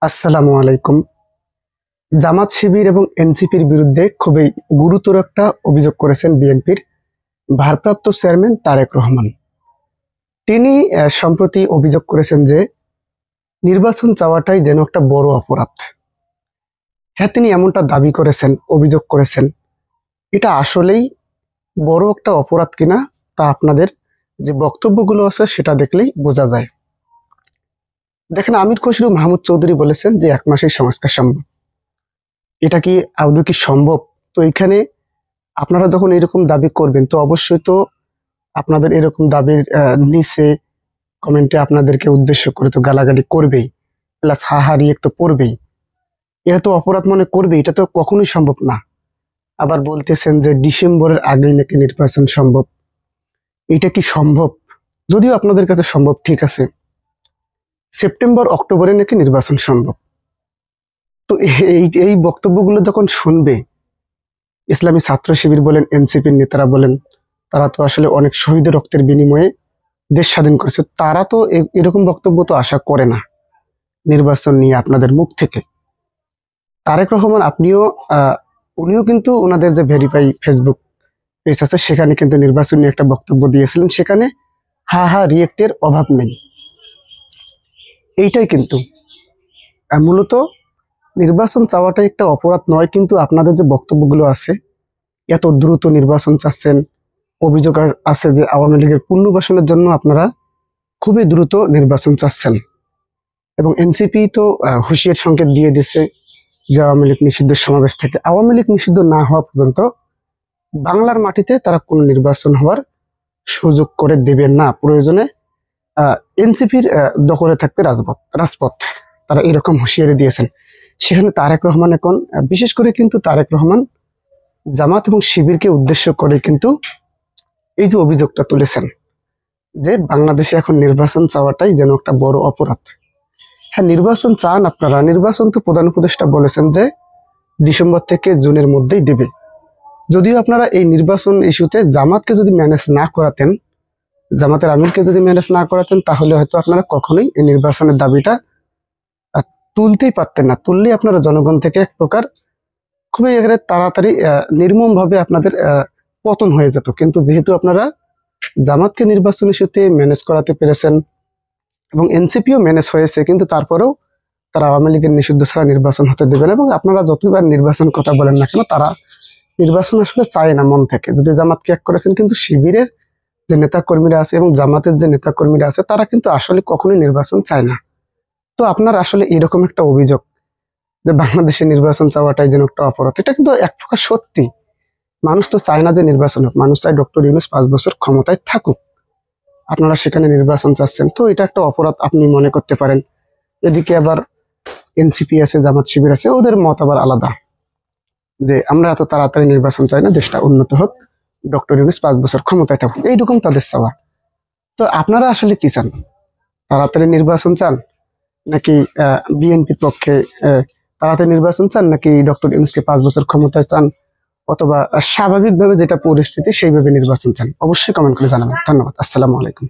আসসালামু আলাইকুম। জামাত শিবির এবং এনসিপির বিরুদ্ধে খুবই গুরুতর একটা অভিযোগ করেছেন বিএনপির ভারপ্রাপ্ত চেয়ারম্যান তারেক রহমান। তিনি সম্প্রতি অভিযোগ করেছেন যে নির্বাচন চাওয়াটাই যেন একটা বড় অপরাধ। হ্যাঁ, তিনি এমনটা দাবি করেছেন, অভিযোগ করেছেন। এটা আসলেই বড় একটা অপরাধ কিনা তা আপনাদের যে বক্তব্যগুলো আছে সেটা দেখলেই বোঝা যায়। দেখেন, আমির খসরু মাহমুদ চৌধুরী বলেছেন যে 1 মাসেই সংস্কার সম্ভব। এটা কি আদৌ কি সম্ভব? তো এখানে আপনারা যখন এরকম দাবি করবেন তো অবশ্যই তো আপনাদের এরকম দাবির নিচে কমেন্টে আপনাদেরকে উদ্দেশ্য করে তো গালাগালি করবেই, প্লাস হাহারি তো পড়বেই। এটা তো অপরাধ মনে করবে, এটা তো কখনোই সম্ভব না। আবার বলতেছেন যে ডিসেম্বরের আগেই নাকি নির্বাচন সম্ভব। এটা কি সম্ভব? যদিও আপনাদের কাছে সম্ভব, ঠিক আছে, সেপ্টেম্বর অক্টোবরে নাকি নির্বাচন সম্ভব। তো এই এই বক্তব্যগুলো যখন শুনবে ইসলামী ছাত্র শিবির বলেন, এনসিপির নেতারা বলেন, তারা তো আসলে অনেক শহীদের রক্তের বিনিময়ে দেশ স্বাধীন করেছে, তারা তো এরকম বক্তব্য তো আশা করে না নির্বাচন নিয়ে আপনাদের মুখ থেকে। তারেক রহমান উনিও কিন্তু ওনাদের যে ভেরিফাই ফেসবুক পেজ আছে সেখানে কিন্তু নির্বাচন নিয়ে একটা বক্তব্য দিয়েছিলেন, সেখানে হা হা রিয়েক্টের অভাব নেই। এইটাই কিন্তু মূলত নির্বাচন চাওয়াটাই একটা অপরাধ নয়, কিন্তু আপনাদের যে বক্তব্যগুলো আছে, এত দ্রুত নির্বাচন চাচ্ছেন, অভিযোগ আছে যে আওয়ামী লীগের পুনর্বাসনের জন্য আপনারা খুবই দ্রুত নির্বাচন চাচ্ছেন। এবং এনসিপি তো হুঁশিয়ার সংকেত দিয়ে দিছে যে আওয়ামী লীগ নিষিদ্ধ সমাবেশ থেকে। আওয়ামী লীগ নিষিদ্ধ না হওয়া পর্যন্ত বাংলার মাটিতে তারা কোনো নির্বাচন হওয়ার সুযোগ করে দেবেন না। প্রয়োজনে এনসিপির দখলে থাকবে রাজপথ। তারা এরকম হুঁশিয়ারি দিয়েছেন। সেখানে তারেক রহমান এখন বিশেষ করে কিন্তু তারেক রহমান জামাত এবং শিবিরকে উদ্দেশ্য করে কিন্তু এই যে অভিযোগটা তুলেছেন যে বাংলাদেশে এখন নির্বাচন চাওয়াটাই যেন একটা বড় অপরাধ। হ্যাঁ, নির্বাচন চান আপনারা, নির্বাচন তো প্রধান উপদেষ্টা বলেছেন যে ডিসেম্বর থেকে জুনের মধ্যেই দেবে। যদিও আপনারা এই নির্বাচন ইস্যুতে জামাতকে যদি ম্যানেজ না করাতেন, জামাতের আমিরকে যদি ম্যানেজ না করাতেন, তাহলে হয়তো আপনারা কখনোই এই নির্বাচনের দাবিটা তুলতেই পারতেন না। তুললেই আপনারা জনগণ থেকে এক প্রকার খুবই তাড়াতাড়ি নির্মম ভাবে আপনাদের পতন হয়ে যেত। কিন্তু যেহেতু আপনারা জামাতকে নির্বাচন ইস্যুতে ম্যানেজ করাতে পেরেছেন এবং এনসিপিও ম্যানেজ হয়েছে, কিন্তু তারপরেও তারা আওয়ামী লীগের নিষিদ্ধ ছাড়া নির্বাচন হতে দেবেন। এবং আপনারা যতবার নির্বাচন কথা বলেন না কেন, তারা নির্বাচন আসলে চায় না মন থেকে। যদি জামাতকে এক করেছেন, কিন্তু শিবিরের যে নেতা কর্মীরা আছে এবং জামাতের যে নেতা কর্মীরা আছে তারা কিন্তু আসলে কখনোই নির্বাচন চায় না। তো আপনার আসলে এরকম একটা অভিযোগ যে বাংলাদেশে নির্বাচন চাওয়াটাই যেন একটা অপরাধ, এটা কিন্তু এক প্রকার সত্যি। মানুষ তো চায় না যে নির্বাচন হোক, মানুষ চায় ডক্টর ইউনূস 5 বছর ক্ষমতায় থাকুক। আপনারা সেখানে নির্বাচন চাচ্ছেন, তো এটা একটা অপরাধ আপনি মনে করতে পারেন। এদিকে আবার এনসিপি আছে, জামাত শিবির আছে, ওদের মত আবার আলাদা, যে আমরা এত তাড়াতাড়ি নির্বাচন চাই না, দেশটা উন্নত হোক, ডক্টর ইউনূস 5 বছর ক্ষমতায় থাকুক, এইরকম তাদের চাওয়া। তো আপনারা আসলে কি চান? তাড়াতাড়ি নির্বাচন চান, নাকি বিএনপির পক্ষে তাড়াতাড়ি নির্বাচন চান, নাকি ডক্টর ইউনূসকে 5 বছর ক্ষমতায় চান, অথবা স্বাভাবিকভাবে যেটা পরিস্থিতি সেইভাবে নির্বাচন চান? অবশ্যই কমেন্ট করে জানাবেন। ধন্যবাদ। আসসালামু আলাইকুম।